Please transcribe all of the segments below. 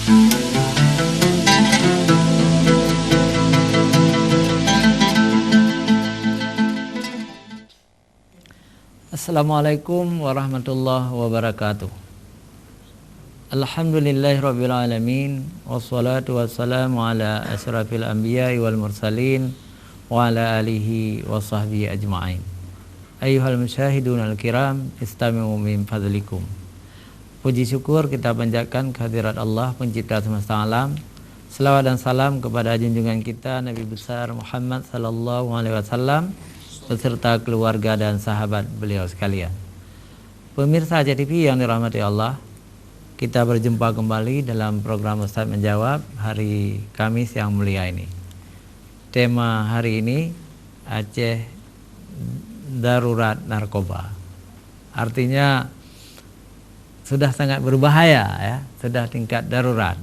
Assalamualaikum warahmatullahi wabarakatuh. Alhamdulillahirabbil alamin wassalatu wassalamu ala asyrafil anbiya'i wal mursalin wa ala alihi wa sahbihi ajma'in. Ayyuhal musyahidun al-kiram, istami'u min fadlikum. Puji syukur kita panjatkan kehadirat Allah pencipta semesta alam. Selawat dan salam kepada junjungan kita Nabi besar Muhammad sallallahu alaihi wasallam beserta keluarga dan sahabat beliau sekalian. Pemirsa Aceh TV yang dirahmati Allah, kita berjumpa kembali dalam program Ustaz Menjawab hari Kamis yang mulia ini. Tema hari ini Aceh darurat narkoba. Artinya sudah sangat berbahaya ya, sudah tingkat darurat.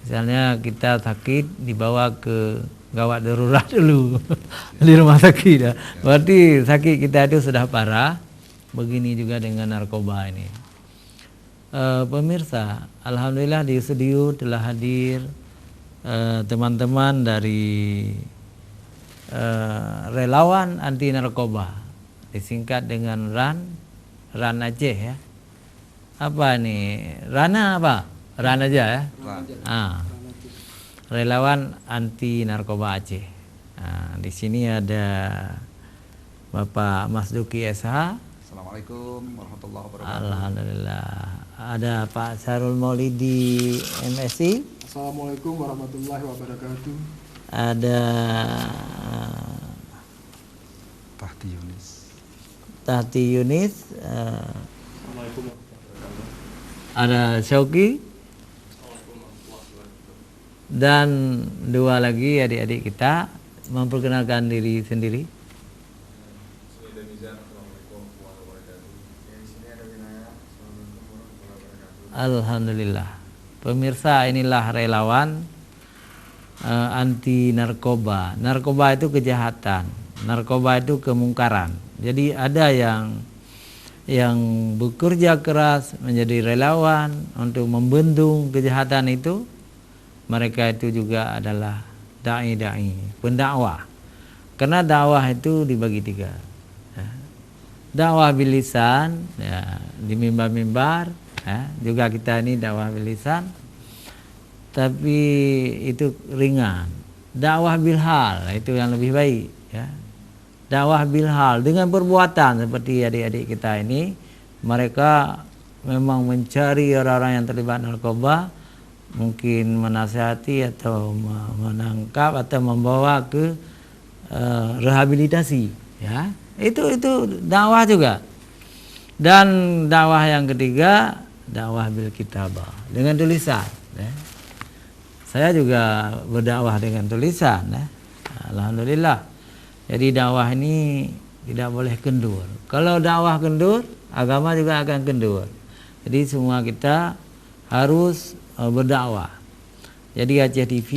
Misalnya kita sakit dibawa ke gawat darurat dulu di rumah sakit ya. Berarti sakit kita itu sudah parah. Begini juga dengan narkoba ini. Pemirsa, alhamdulillah di studio telah hadir teman-teman dari relawan anti narkoba, disingkat dengan RAN Aceh ya. Apa nih? Rana apa? RAN aja ya. Relawan anti narkoba Aceh. Nah, di sini ada Bapak Mas Duki SH. Assalamualaikum warahmatullahi wabarakatuh. Alhamdulillah. Ada Pak Sarul Maulidi MSI. Assalamualaikum warahmatullahi wabarakatuh. Ada Tahti Yunis. Assalamualaikum warahmatullahi wabarakatuh. Ada Syauki. Dan dua lagi adik-adik kita memperkenalkan diri sendiri. Alhamdulillah. Pemirsa, inilah relawan anti narkoba. Narkoba itu kejahatan, narkoba itu kemungkaran. Jadi ada yang bekerja keras menjadi relawan untuk membendung kejahatan itu. Mereka itu juga adalah da'i, pendakwah. Karena dakwah itu dibagi tiga. Dakwah bil lisan, ya, di mimbar-mimbar, ya, juga kita ini dakwah bil lisan. Tapi itu ringan. Dakwah bil hal, itu yang lebih baik, ya. Dakwah bil hal dengan perbuatan seperti adik-adik kita ini, mereka memang mencari orang-orang yang terlibat narkoba, mungkin menasihati atau menangkap atau membawa ke rehabilitasi ya. Itu dakwah juga. Dan dakwah yang ketiga, dakwah bil kitabah, dengan tulisan ya. Saya juga berdakwah dengan tulisan ya. Alhamdulillah. Jadi dakwah ini tidak boleh kendur. Kalau dakwah kendur, agama juga akan kendur. Jadi semua kita harus berdakwah. Jadi Aceh TV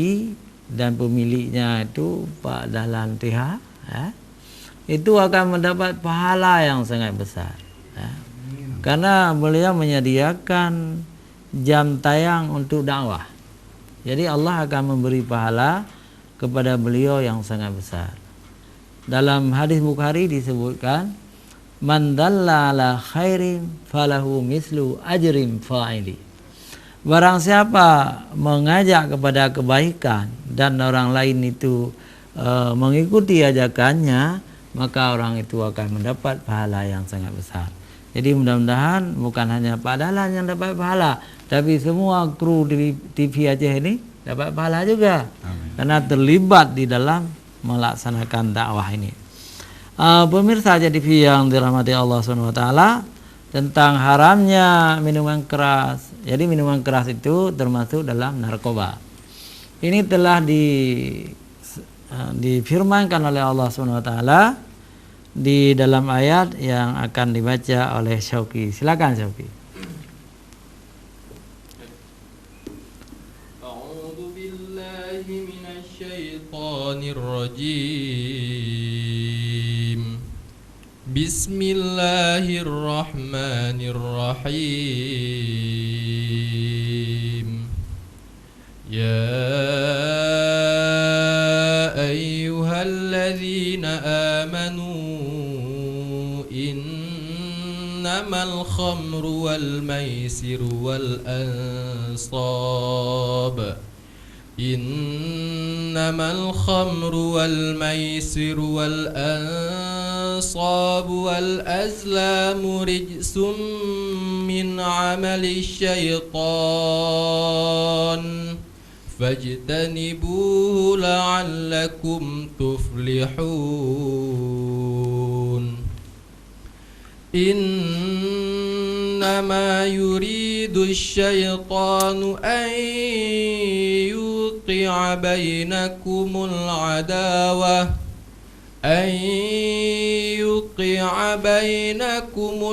dan pemiliknya itu Pak Dahlan TH ya, itu akan mendapat pahala yang sangat besar ya. Karena beliau menyediakan jam tayang untuk dakwah. Jadi Allah akan memberi pahala kepada beliau yang sangat besar. Dalam hadis Bukhari disebutkan, man dalla ala khairin falahu mislu ajrim fa'ili. Barang siapa mengajak kepada kebaikan dan orang lain itu mengikuti ajakannya, maka orang itu akan mendapat pahala yang sangat besar. Jadi mudah-mudahan bukan hanya Pak Dahlan yang dapat pahala, tapi semua kru di TV Aceh ini dapat pahala juga. Amin. Karena terlibat di dalam melaksanakan dakwah ini. Pemirsa Aceh TV yang dirahmati Allah SWT, tentang haramnya minuman keras. Jadi minuman keras itu termasuk dalam narkoba. Ini telah difirmankan oleh Allah SWT di dalam ayat yang akan dibaca oleh Syauki. Silakan Syauki. A'udzu billahi minasy syaithanir rajim. Bismillahirrahmanirrahim. يا أيها الذين آمنوا إنما الخمر والميسر والأنصاب إنما الخمر والميسر والأنصاب والأزلام رجس من عمل الشيطان فاجتنبوه لعلكم تفلحون إنما يريد الشيطان أن يوقع بينكم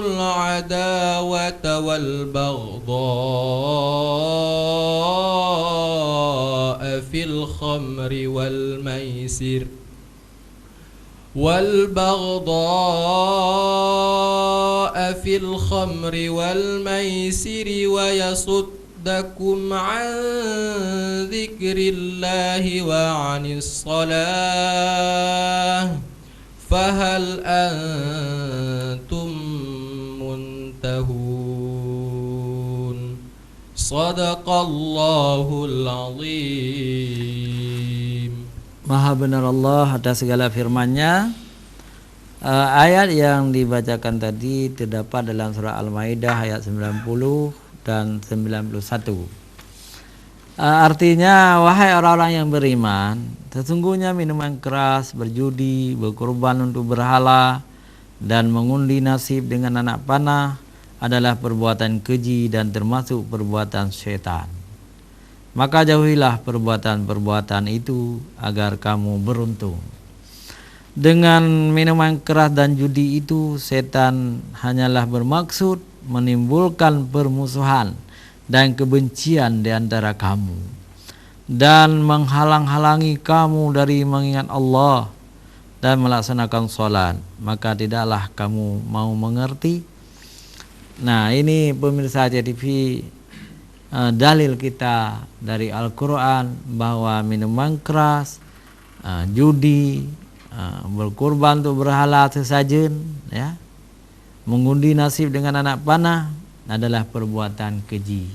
العداوة والبغضاء في الخمر والميسر ويصدكم عن ذكر الله وعن الصلاة فهل أنتم منتهون صدق الله العظيم. Maha benar Allah atas segala firman-Nya. Ayat yang dibacakan tadi terdapat dalam surah Al-Maidah ayat 90 dan 91. Artinya, wahai orang-orang yang beriman, sesungguhnya minuman keras, berjudi, berkorban untuk berhala, dan mengundi nasib dengan anak panah adalah perbuatan keji dan termasuk perbuatan syaitan. Maka jauhilah perbuatan-perbuatan itu agar kamu beruntung. Dengan minuman keras dan judi itu, setan hanyalah bermaksud menimbulkan permusuhan dan kebencian di antara kamu dan menghalang-halangi kamu dari mengingat Allah dan melaksanakan sholat. Maka tidaklah kamu mau mengerti. Nah, ini pemirsa JTV, dalil kita dari Al-Quran bahwa minuman keras, judi, berkorban untuk berhala sesajen, ya, mengundi nasib dengan anak panah adalah perbuatan keji,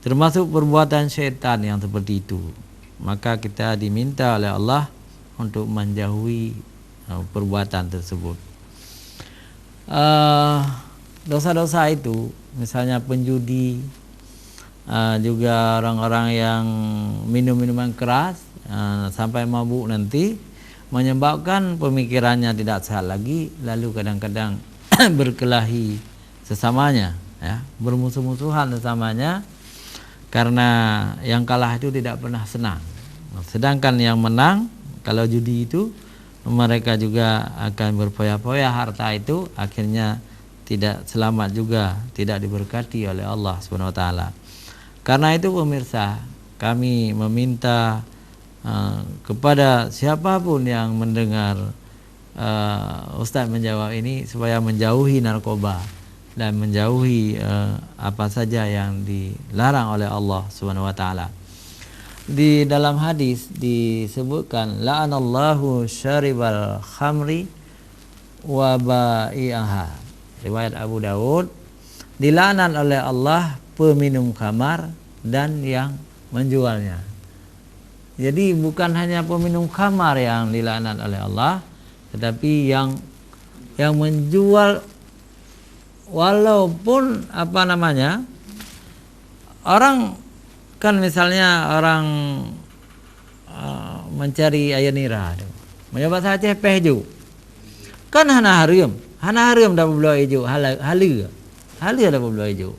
termasuk perbuatan syaitan yang seperti itu. Maka kita diminta oleh Allah untuk menjauhi perbuatan tersebut. Dosa-dosa itu, misalnya penjudi, juga orang-orang yang minum minuman keras sampai mabuk nanti, menyebabkan pemikirannya tidak sehat lagi, lalu kadang-kadang berkelahi sesamanya, ya, bermusuh-musuhan sesamanya, karena yang kalah itu tidak pernah senang. Sedangkan yang menang, kalau judi itu, mereka juga akan berpoya-poya harta itu, akhirnya tidak selamat juga, tidak diberkati oleh Allah SWT. Karena itu pemirsa, kami meminta kepada siapapun yang mendengar Ustaz menjawab ini supaya menjauhi narkoba dan menjauhi apa saja yang dilarang oleh Allah SWT. Di dalam hadis disebutkan, la'anallahu syaribal khamri wa ba'i'aha. Riwayat Abu Dawud, dilaknat oleh Allah peminum khamar dan yang menjualnya. Jadi bukan hanya peminum khamar yang dilaknat oleh Allah, tetapi yang menjual, walaupun orang kan, misalnya orang mencari air nira, mencoba saja pehju, kan hana harum dah berbelok hijau, halu dah berbelok hijau.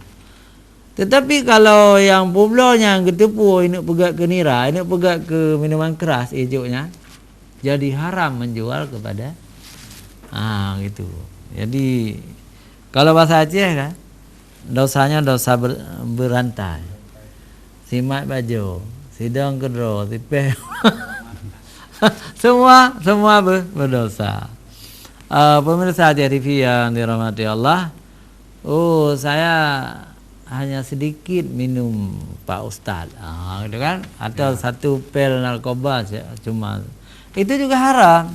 Tetapi kalau yang publanya ketepu, ini pegat ke nira, ini pegat ke minuman keras hijaunya, jadi haram menjual kepada gitu. Jadi kalau bahasa Aceh kan, dosanya dosa berantai. Simat baju, sidang kedro, tipeh. semua berdosa. Pemirsa TV yang dirahmati Allah, saya hanya sedikit minum Pak Ustadz, gitu kan? Atau satu pel narkoba cuma, itu juga haram.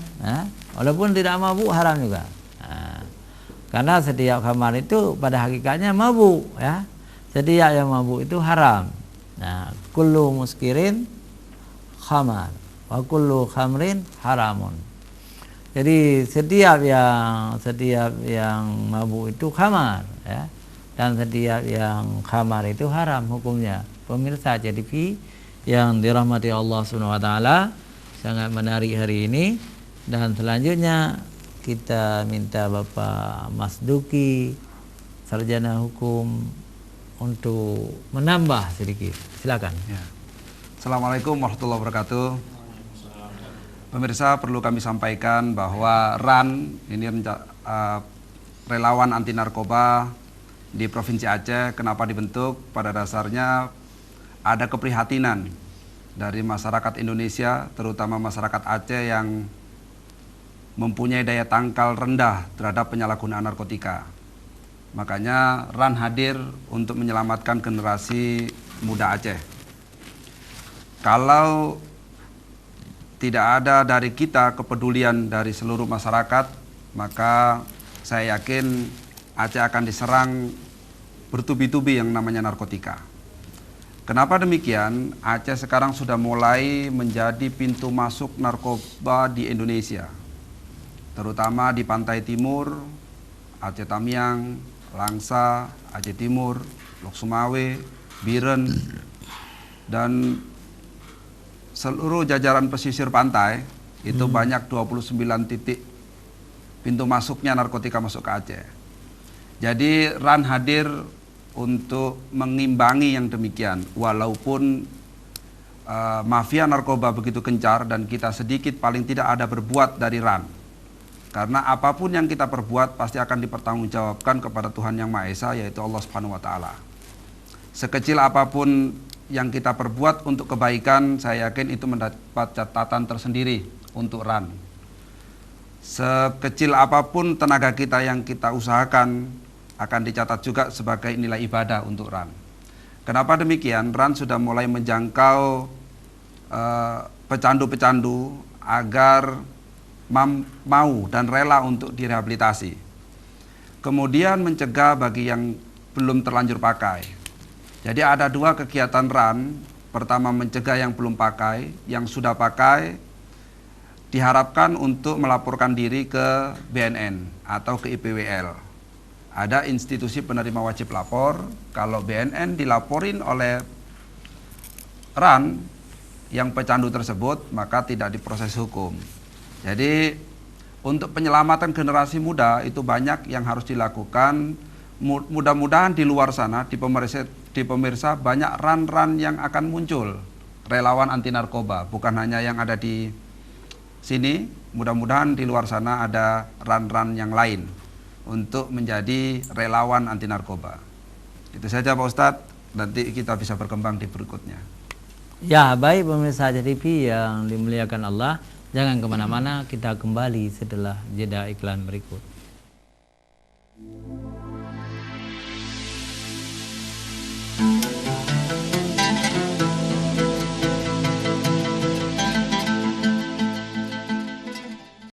Walaupun tidak mabuk haram juga. Karena setiap khamar itu pada hakikatnya mabuk, ya. Setiap yang mabuk itu haram. Nah, kullu muskirin khamar wa kullu khamrin haramun. Jadi setiap yang mabuk itu khamar, ya. Dan setiap yang khamar itu haram hukumnya. Pemirsa JTV yang dirahmati Allah Subhanahu wa taala, sangat menarik hari ini. Dan selanjutnya kita minta Bapak Mas Duki, sarjana hukum, untuk menambah sedikit. Silakan. Ya. Assalamualaikum warahmatullahi wabarakatuh. Pemirsa, perlu kami sampaikan bahwa RAN ini relawan anti narkoba di Provinsi Aceh. Kenapa dibentuk? Pada dasarnya ada keprihatinan dari masyarakat Indonesia, terutama masyarakat Aceh yang mempunyai daya tangkal rendah terhadap penyalahgunaan narkotika. Makanya RAN hadir untuk menyelamatkan generasi muda Aceh. Kalau tidak ada dari kita kepedulian dari seluruh masyarakat, maka saya yakin Aceh akan diserang bertubi-tubi yang namanya narkotika. Kenapa demikian? Aceh sekarang sudah mulai menjadi pintu masuk narkoba di Indonesia, terutama di pantai timur, Aceh Tamiang, Langsa, Aceh Timur, Lok Sumawe, Biren, dan seluruh jajaran pesisir pantai itu banyak 29 titik pintu masuknya narkotika masuk ke Aceh. Jadi RAN hadir untuk mengimbangi yang demikian, walaupun mafia narkoba begitu gencar dan kita sedikit paling tidak ada berbuat dari RAN. Karena apapun yang kita perbuat pasti akan dipertanggungjawabkan kepada Tuhan Yang Maha Esa, yaitu Allah Subhanahu wa taala. Sekecil apapun yang kita perbuat untuk kebaikan, saya yakin itu mendapat catatan tersendiri untuk RAN. Sekecil apapun tenaga kita yang kita usahakan akan dicatat juga sebagai nilai ibadah untuk RAN. Kenapa demikian? RAN sudah mulai menjangkau pecandu-pecandu agar mau dan rela untuk direhabilitasi. Kemudian mencegah bagi yang belum terlanjur pakai. Jadi ada dua kegiatan RAN. Pertama, mencegah yang belum pakai. Yang sudah pakai diharapkan untuk melaporkan diri ke BNN atau ke IPWL. Ada institusi penerima wajib lapor. Kalau BNN dilaporin oleh RAN yang pecandu tersebut, maka tidak diproses hukum. Jadi untuk penyelamatan generasi muda itu banyak yang harus dilakukan. Mudah-mudahan di luar sana, di pemirsa banyak RAN-RAN yang akan muncul, relawan anti narkoba, bukan hanya yang ada di sini. Mudah-mudahan di luar sana ada RAN-RAN yang lain untuk menjadi relawan anti narkoba. Itu saja Pak Ustadz, nanti kita bisa berkembang di berikutnya. Ya, baik pemirsa JTV yang dimuliakan Allah, jangan kemana-mana, kita kembali setelah jeda iklan berikut.